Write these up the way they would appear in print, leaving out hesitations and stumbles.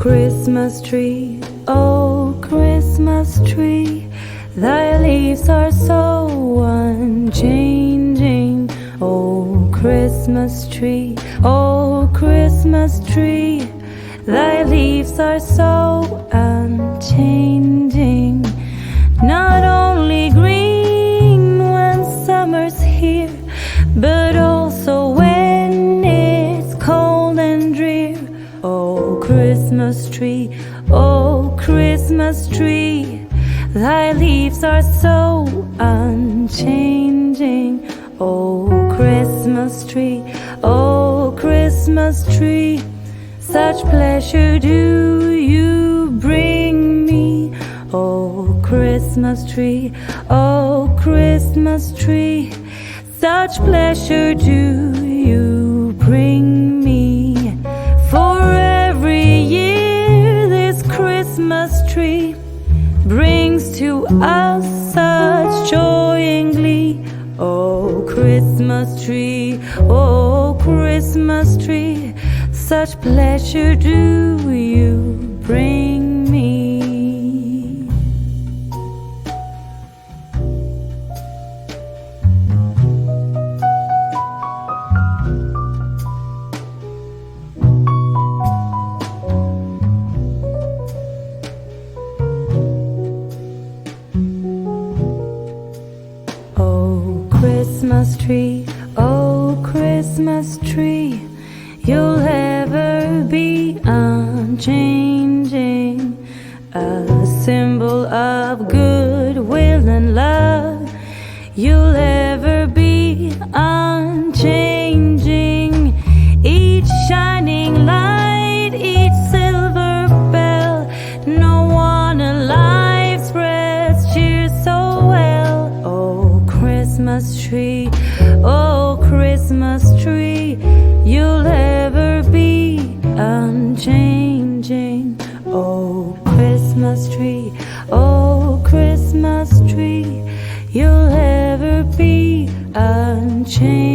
Christmas tree, oh Christmas tree, thy leaves are so unchanging. Oh Christmas tree, oh Christmas tree, thy leaves are so unchanging. Not only green when summer's here, but also when it's cold and drear. Oh Christmas tree, oh Christmas tree, thy leaves are so unchanging. Oh Christmas tree, oh Christmas tree, such pleasure do you bring me. Oh Christmas tree, oh Christmas tree, such pleasure do you bring me. For every year this Christmas tree brings to us such joy and glee. Oh Christmas tree, oh Christmas tree, such pleasure do you bring me. Christmas tree, oh Christmas tree, you'll ever be unchanging, a symbol of goodwill and love. You'll ever be unchanging, each shining light, each silver bell, no one alive spreads cheer so well. Oh Christmas tree, oh Christmas tree, you'll ever be unchanging. Oh Christmas tree, oh Christmas tree, you'll ever be unchanging.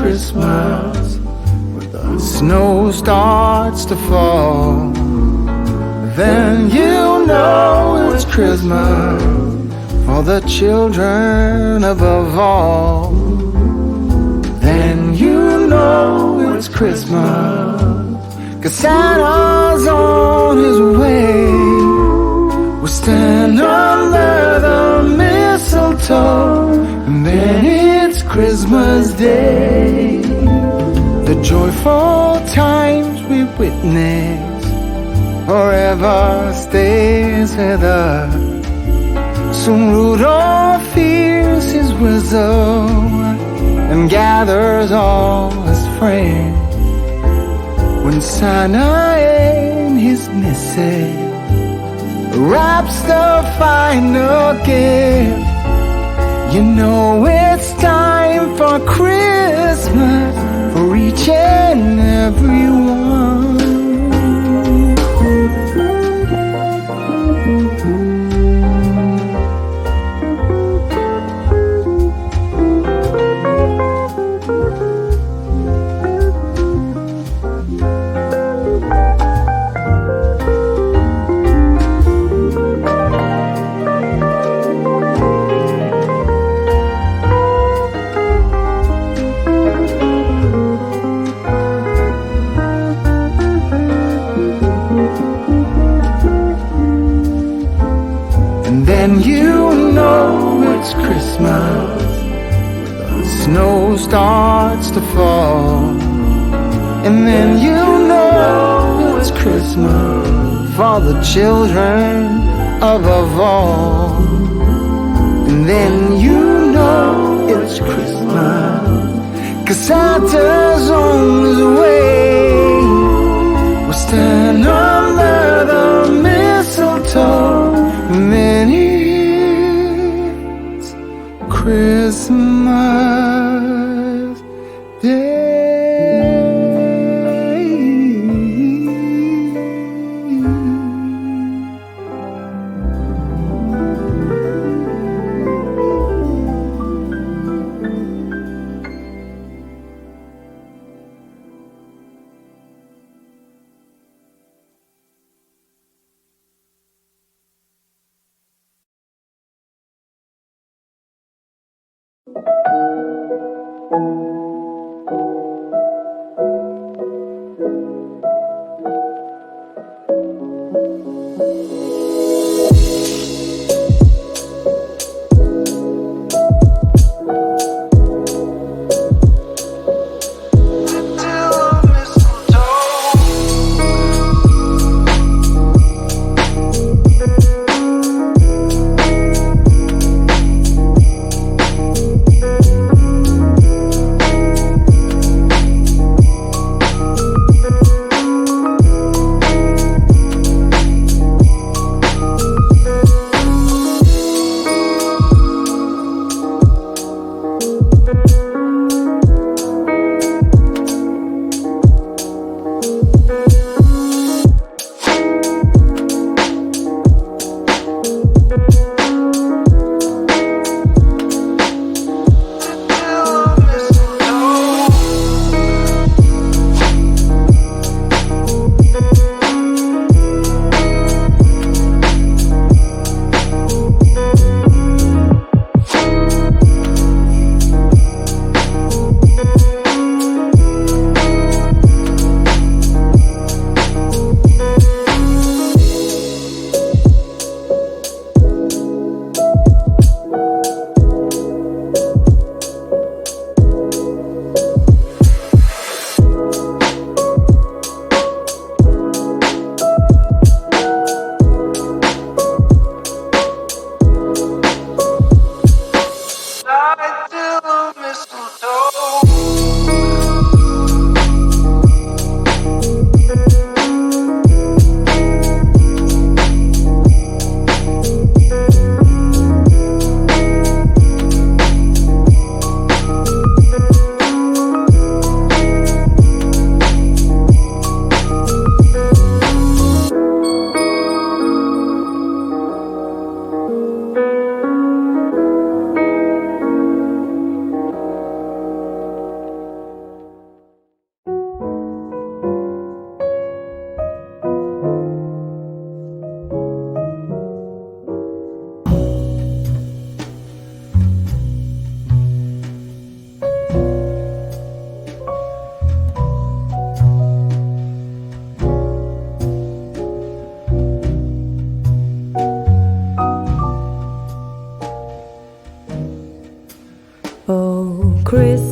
Christmas. Snow starts to fall, then you know it's Christmas for the children above all. Then you know it's Christmas, 'cause Santa's on his way. We'll stand under the mistletoe, and then it's Christmas Day. The joyful times we witness forever stays with us. Soon Rudolph hears his whistle and gathers all his friends. When Santa and his missus wraps the final gift, you know it's time for Christmas for each and every one. And you know it's Christmas, snow starts to fall. And then you know it's Christmas for the children above all. And then you know it's Christmas, 'cause Santa's on his way. We'll stand under the mistletoe, and then it's Christmas Day.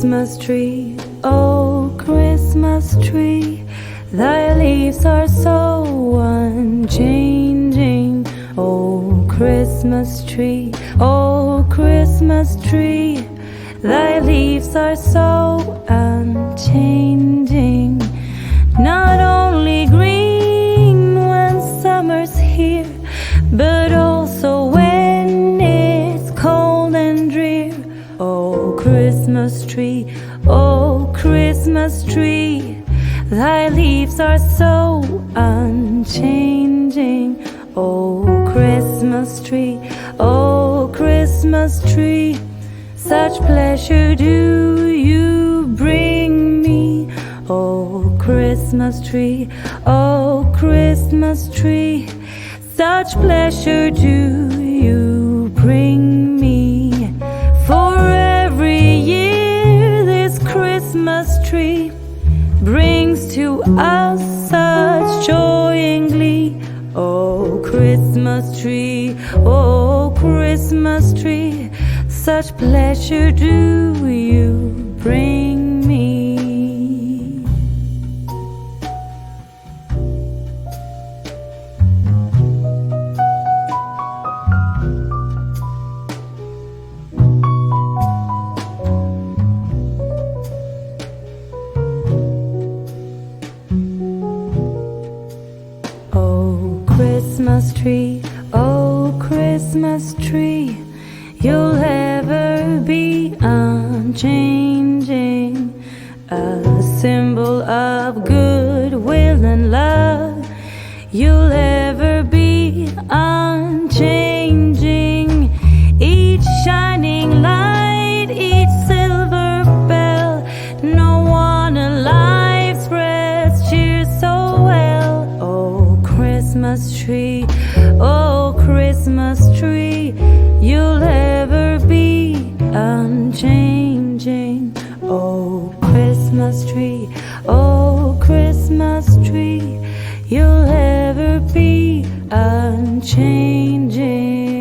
Christmas tree, oh Christmas tree, thy leaves are so unchanging. Oh Christmas tree, oh Christmas tree, thy leaves are so unchanging. Not only green when summer's here, but also when it's cold and drear. Oh Christmas tree, oh Christmas tree, thy leaves are so unchanging. Oh Christmas tree, oh Christmas tree, such pleasure do you bring me. Oh Christmas tree, oh Christmas tree, such pleasure do you bring me. For every year this Christmas tree brings to us such joy and glee. Oh Christmas tree, oh Christmas tree, such pleasure do you bring me. Christmas tree, oh Christmas tree, you'll ever be unchanging, a symbol of goodwill and love. You'll ever be unchanging, each shining light, each silver bell, no one alive spreads cheer so well. Oh Christmas tree, oh Christmas tree, you'll ever be unchanging. Oh Christmas tree, oh Christmas tree, you'll ever be unchanging.